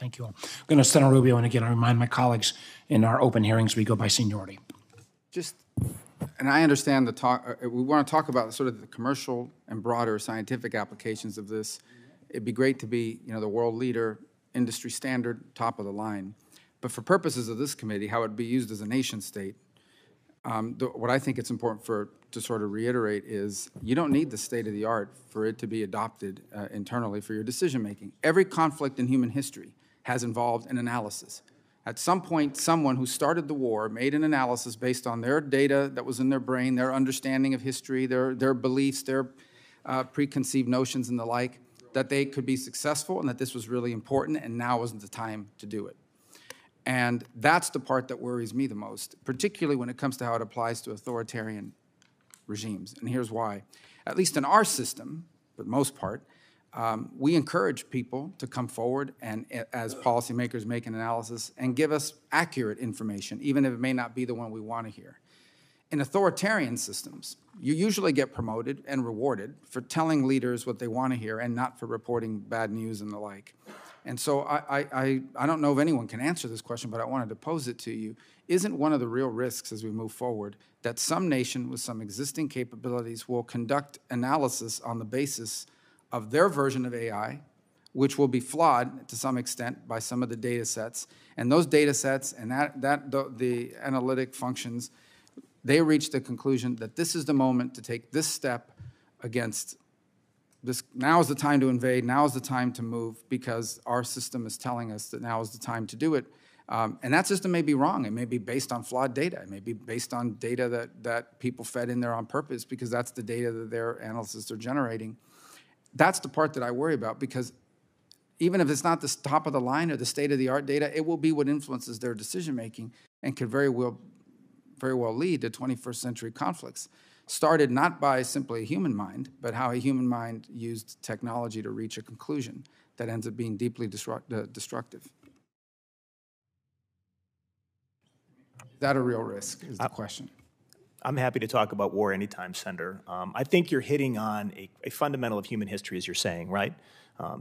Thank you all. I'm going to Senator Rubio, and again, I remind my colleagues in our open hearings, we go by seniority. And I understand the talk, we want to talk about sort of the commercial and broader scientific applications of this. It'd be great to be, the world leader, industry standard, top of the line. But for purposes of this committee, how it would be used as a nation state, what I think it's important to sort of reiterate is you don't need the state of the art for it to be adopted internally for your decision making. Every conflict in human history has involved an analysis. At some point, someone who started the war made an analysis based on their data that was in their brain, their understanding of history, their beliefs, their preconceived notions and the like, that they could be successful and that this was really important, and now wasn't the time to do it. And that's the part that worries me the most, particularly when it comes to how it applies to authoritarian regimes. And here's why. At least in our system, for the most part, we encourage people to come forward and, as policymakers, make an analysis and give us accurate information, even if it may not be the one we want to hear. In authoritarian systems, you usually get promoted and rewarded for telling leaders what they want to hear and not for reporting bad news and the like. And so I don't know if anyone can answer this question, but I wanted to pose it to you. Isn't one of the real risks as we move forward that some nation with some existing capabilities will conduct analysis on the basis of their version of AI, which will be flawed to some extent by some of the data sets, and those data sets and the analytic functions, they reach the conclusion that this is the moment to take this step against this. Now is the time to invade, now is the time to move, because our system is telling us that now is the time to do it. And that system may be wrong. It may be based on flawed data. It may be based on data that people fed in there on purpose because that's the data that their analysts are generating. That's the part that I worry about, because even if it's not the top of the line or the state-of-the-art data, it will be what influences their decision-making and could very well lead to 21st century conflicts, started not by simply a human mind, but how a human mind used technology to reach a conclusion that ends up being deeply destructive. Is that a real risk, is the question. I'm happy to talk about war anytime, Senator. I think you're hitting on a fundamental of human history, as you're saying, right?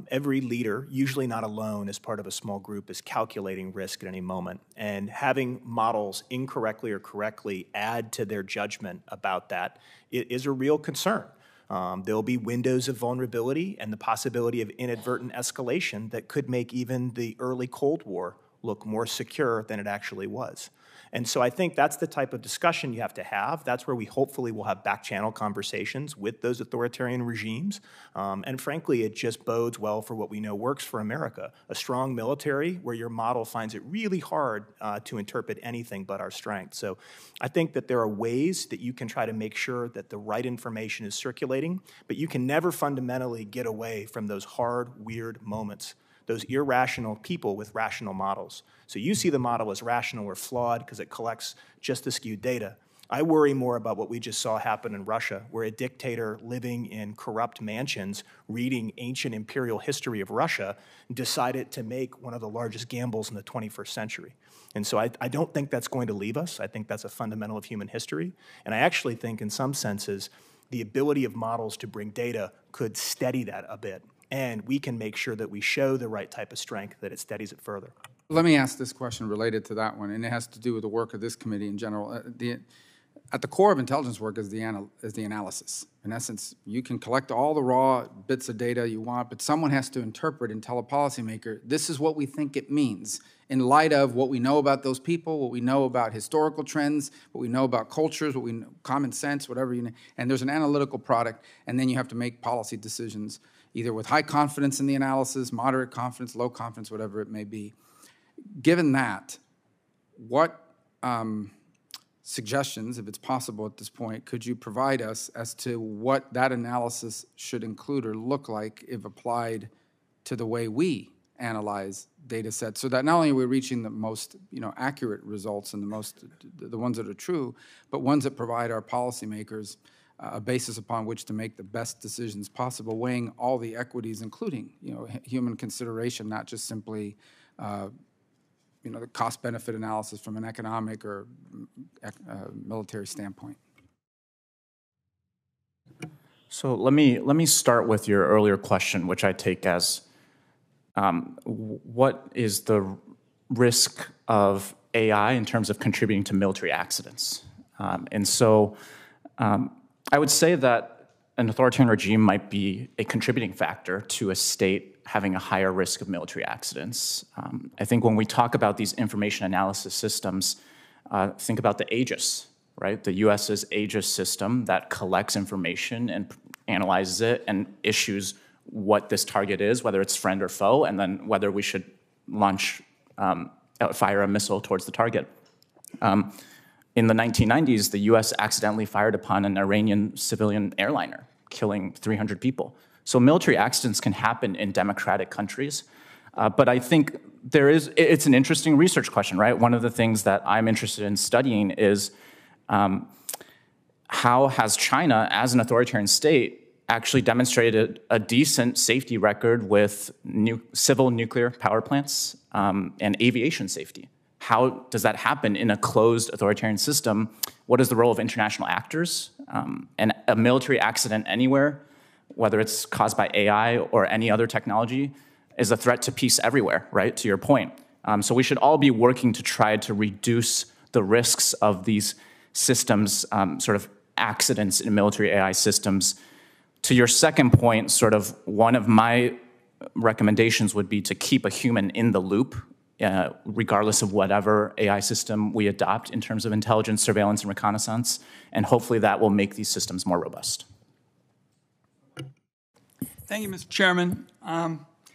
Every leader, usually not alone as part of a small group, is calculating risk at any moment. And having models incorrectly or correctly add to their judgment about that is a real concern. There'll be windows of vulnerability and the possibility of inadvertent escalation that could make even the early Cold War look more secure than it actually was. And so I think that's the type of discussion you have to have. That's where we hopefully will have back-channel conversations with those authoritarian regimes. And frankly, it just bodes well for what we know works for America, a strong military where your model finds it really hard to interpret anything but our strength. So I think that there are ways that you can try to make sure that the right information is circulating, but you can never fundamentally get away from those hard, weird moments, those irrational people with rational models. So you see the model as rational or flawed because it collects just the skewed data. I worry more about what we just saw happen in Russia, where a dictator living in corrupt mansions, reading ancient imperial history of Russia, decided to make one of the largest gambles in the 21st century. And so I don't think that's going to leave us. I think that's a fundamental of human history. And I actually think in some senses, the ability of models to bring data could steady that a bit. And we can make sure that we show the right type of strength, that it steadies it further. Let me ask this question related to that one, and it has to do with the work of this committee in general. At the core of intelligence work is the analysis. In essence, you can collect all the raw bits of data you want, but someone has to interpret and tell a policymaker, this is what we think it means, in light of what we know about those people, what we know about historical trends, what we know about cultures, what we know, common sense, whatever you know. And there's an analytical product, and then you have to make policy decisions, either with high confidence in the analysis, moderate confidence, low confidence, whatever it may be. Given that, what suggestions, if it's possible at this point, could you provide us as to what that analysis should include or look like if applied to the way we analyze data sets, so that not only are we reaching the most accurate results and the ones that are true, but ones that provide our policymakers a basis upon which to make the best decisions possible, weighing all the equities, including human consideration, not just simply the cost-benefit analysis from an economic or military standpoint. So let me start with your earlier question, which I take as what is the risk of AI in terms of contributing to military accidents? And so I would say that an authoritarian regime might be a contributing factor to a state having a higher risk of military accidents. I think when we talk about these information analysis systems, think about the Aegis, right? The US's Aegis system that collects information and analyzes it and issues what this target is, whether it's friend or foe, and then whether we should launch, fire a missile towards the target. In the 1990s, the US accidentally fired upon an Iranian civilian airliner, killing 300 people. So military accidents can happen in democratic countries. But I think it's an interesting research question, right? One of the things that I'm interested in studying is how has China, as an authoritarian state, actually demonstrated a decent safety record with civil nuclear power plants and aviation safety? How does that happen in a closed authoritarian system? What is the role of international actors? And a military accident anywhere, whether it's caused by AI or any other technology, is a threat to peace everywhere, right, to your point. So we should all be working to try to reduce the risks of these systems, sort of accidents in military AI systems. To your second point, sort of one of my recommendations would be to keep a human in the loop, regardless of whatever AI system we adopt in terms of intelligence, surveillance, and reconnaissance, and hopefully that will make these systems more robust. Thank you, Mr. Chairman.